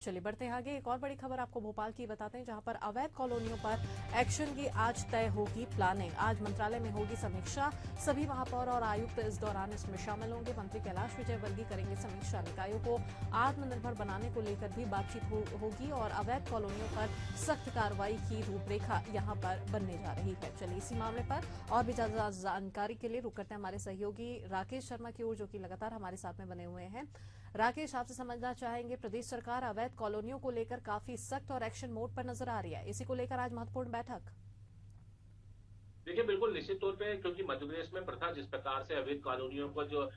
चलिए बढ़ते हैं आगे। एक और बड़ी खबर आपको भोपाल की बताते हैं, जहां पर अवैध कॉलोनियों पर एक्शन की आज तय होगी प्लानिंग। आज मंत्रालय में होगी समीक्षा। सभी महापौर और आयुक्त इस दौरान इसमें शामिल होंगे। मंत्री कैलाश विजयवर्गीय करेंगे समीक्षा। निकायों को आत्मनिर्भर बनाने को लेकर भी बातचीत होगी और अवैध कॉलोनियों पर सख्त कार्रवाई की रूपरेखा यहां पर बनने जा रही है। चलिए इसी मामले पर और भी ज्यादा जानकारी के लिए रुक करते हैं हमारे सहयोगी राकेश शर्मा की ओर, जो कि लगातार हमारे साथ में बने हुए हैं। राकेश, आपसे समझना चाहेंगे, प्रदेश सरकार अवैध कॉलोनियों को लेकर काफी सख्त और एक्शन मोड पर नजर आ रही है। इसी को लेकर आज महत्वपूर्ण बैठक। देखिए, बिल्कुल निश्चित तौर पे, क्योंकि मध्य प्रदेश में प्रथा जिस प्रकार से अवैध कॉलोनियों का जो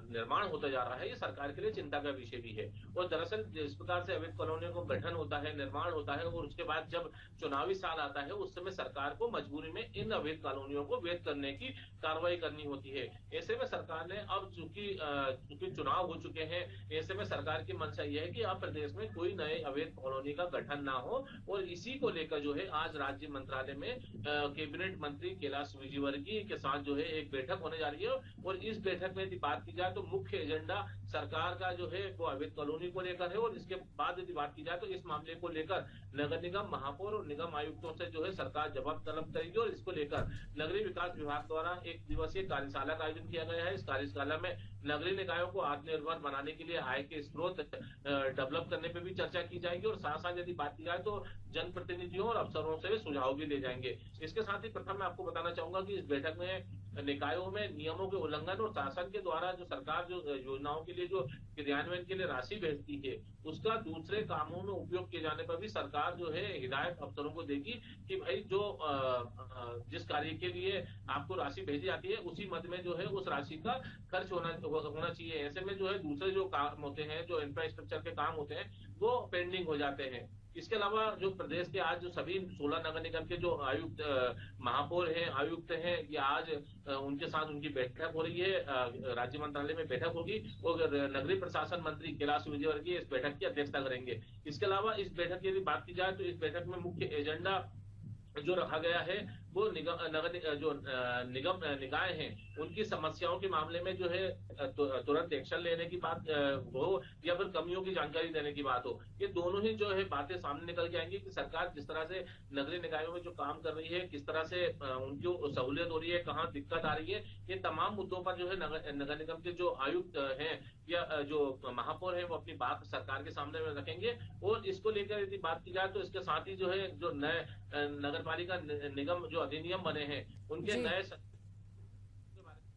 निर्माण होता जा रहा है, ये सरकार के लिए चिंता का विषय भी है। और दरअसल जिस प्रकार से अवैध कॉलोनियों को गठन होता है, निर्माण होता है, और उसके बाद जब चुनावी साल आता है, उस समय सरकार को मजबूरी में इन अवैध कॉलोनियों को वैध करने की कार्रवाई करनी होती है। ऐसे में सरकार ने अब चूंकि चुनाव हो चुके हैं, ऐसे में सरकार की मंशा यह है कि अब प्रदेश में कोई नए अवैध कॉलोनी का गठन ना हो। और इसी को लेकर जो है आज राज्य मंत्रालय में कैबिनेट मंत्री कैलाश विजयवर्गीय के साथ जो है एक बैठक होने जा रही है। और इस बैठक में यदि बात की जाए तो मुख्य एजेंडा सरकार का जो है वो अवैध कॉलोनी को लेकर है। और इसके बाद यदि बात की जाए तो इस मामले को लेकर नगर निगम, महापौर और निगम आयुक्तों से जो है सरकार जवाब तलब करेगी। और इसको लेकर नगरीय विकास विभाग द्वारा एक दिवसीय कार्यशाला का आयोजन किया गया है। इस कार्यशाला में नगरीय निकायों को आत्मनिर्भर बनाने के लिए आय के स्रोत डेवलप करने पर भी चर्चा की जाएगी। और साथ साथ यदि बात की जाए तो जनप्रतिनिधियों और अफसरों से सुझाव भी ले जाएंगे। इसके साथ ही प्रथम मैं आपको बताना चाहूंगा कि इस बैठक में निकायों में नियमों के उल्लंघन और शासन के द्वारा जो सरकार जो योजनाओं के लिए जो क्रियान्वयन के लिए राशि भेजती है, उसका दूसरे कामों में उपयोग किए जाने पर भी सरकार जो है हिदायत अफसरों को देगी कि भाई जो जिस कार्य के लिए आपको राशि भेजी जाती है, उसी मद में जो है उस राशि का खर्च होना चाहिए। ऐसे में जो है दूसरे जो काम होते हैं, जो इंफ्रास्ट्रक्चर के काम होते हैं, वो पेंडिंग हो जाते हैं। इसके अलावा जो प्रदेश के आज जो सभी 16 नगर निगम के जो आयुक्त, महापौर हैं, आयुक्त हैं, ये आज उनके साथ उनकी बैठक हो रही है। राज्य मंत्रालय में बैठक होगी और नगरीय प्रशासन मंत्री कैलाश विजयवर्गीय इस बैठक की अध्यक्षता करेंगे। इसके अलावा इस बैठक की यदि बात की जाए तो इस बैठक में मुख्य एजेंडा जो रखा गया है वो निगम निकाय हैं, उनकी समस्याओं के मामले में जो है तुरंत एक्शन लेने की बात हो, या फिर कमियों की जानकारी देने की बात हो। ये दोनों ही जो है बातें सामने निकल के आएंगी कि सरकार जिस तरह से नगरीय निकायों में जो काम कर रही है, किस तरह से उनकी सहूलियत हो रही है, कहाँ दिक्कत आ रही है। ये तमाम मुद्दों पर जो है नगर निगम के जो आयुक्त हैं या जो महापौर है, वो अपनी बात सरकार के सामने में रखेंगे। और इसको लेकर यदि बात की जाए तो इसके साथ ही जो है जो नए नगर पालिका निगम जो अधिनियम बने हैं, उनके नए